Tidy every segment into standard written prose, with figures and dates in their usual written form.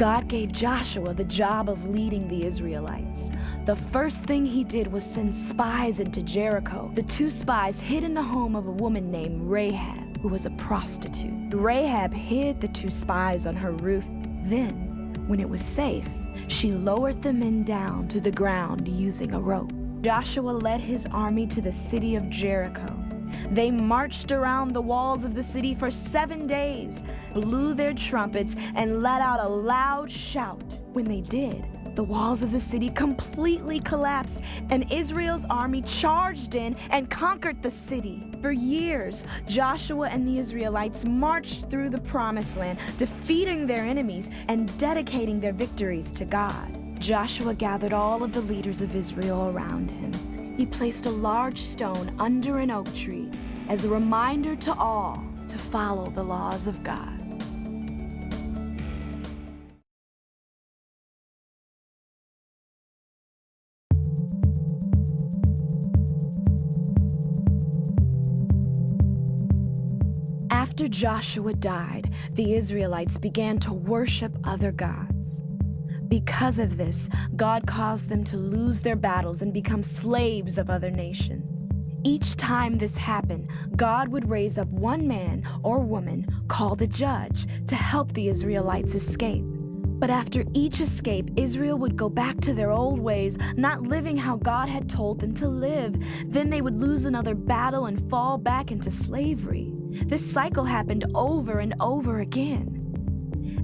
God gave Joshua the job of leading the Israelites. The first thing he did was send spies into Jericho. The 2 spies hid in the home of a woman named Rahab, who was a prostitute. Rahab hid the 2 spies on her roof. Then, when it was safe, she lowered the men down to the ground using a rope. Joshua led his army to the city of Jericho. They marched around the walls of the city for 7 days, blew their trumpets, and let out a loud shout. When they did, the walls of the city completely collapsed, and Israel's army charged in and conquered the city. For years, Joshua and the Israelites marched through the Promised Land, defeating their enemies and dedicating their victories to God. Joshua gathered all of the leaders of Israel around him. He placed a large stone under an oak tree as a reminder to all to follow the laws of God. After Joshua died, the Israelites began to worship other gods. Because of this, God caused them to lose their battles and become slaves of other nations. Each time this happened, God would raise up one man or woman called a judge to help the Israelites escape. But after each escape, Israel would go back to their old ways, not living how God had told them to live. Then they would lose another battle and fall back into slavery. This cycle happened over and over again.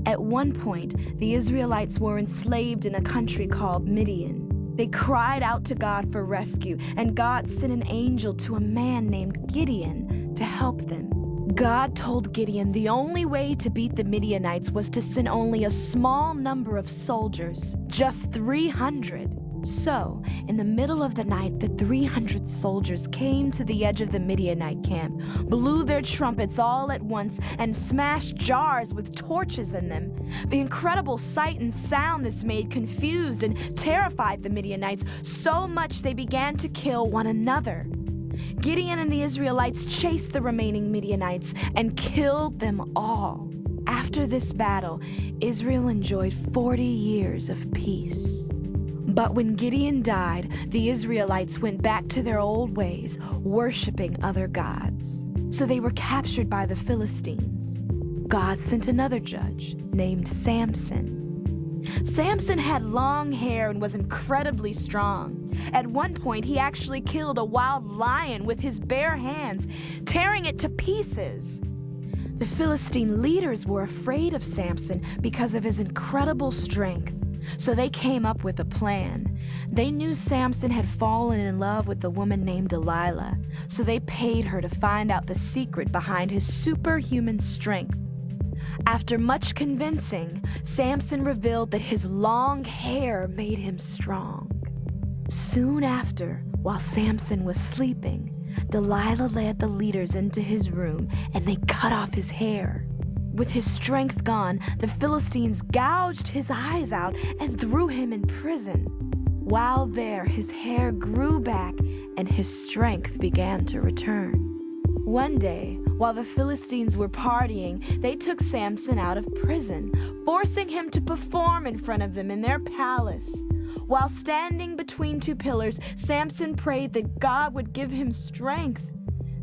At one point, the Israelites were enslaved in a country called Midian. They cried out to God for rescue, and God sent an angel to a man named Gideon to help them. God told Gideon the only way to beat the Midianites was to send only a small number of soldiers, just 300. So, in the middle of the night, the 300 soldiers came to the edge of the Midianite camp, blew their trumpets all at once, and smashed jars with torches in them. The incredible sight and sound this made confused and terrified the Midianites so much they began to kill one another. Gideon and the Israelites chased the remaining Midianites and killed them all. After this battle, Israel enjoyed 40 years of peace. But when Gideon died, the Israelites went back to their old ways, worshiping other gods. So they were captured by the Philistines. God sent another judge named Samson. Samson had long hair and was incredibly strong. At one point, he actually killed a wild lion with his bare hands, tearing it to pieces. The Philistine leaders were afraid of Samson because of his incredible strength. So they came up with a plan. They knew Samson had fallen in love with a woman named Delilah, so they paid her to find out the secret behind his superhuman strength. After much convincing, Samson revealed that his long hair made him strong. Soon after, while Samson was sleeping, Delilah led the leaders into his room and they cut off his hair. With his strength gone, the Philistines gouged his eyes out and threw him in prison. While there, his hair grew back and his strength began to return. One day, while the Philistines were partying, they took Samson out of prison, forcing him to perform in front of them in their palace. While standing between 2 pillars, Samson prayed that God would give him strength.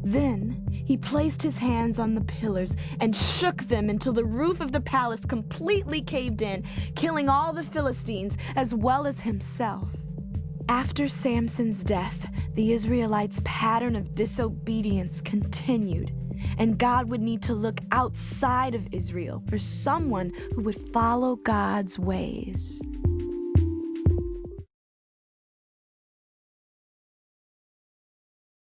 Then he placed his hands on the pillars and shook them until the roof of the palace completely caved in, killing all the Philistines as well as himself. After Samson's death, the Israelites' pattern of disobedience continued, and God would need to look outside of Israel for someone who would follow God's ways.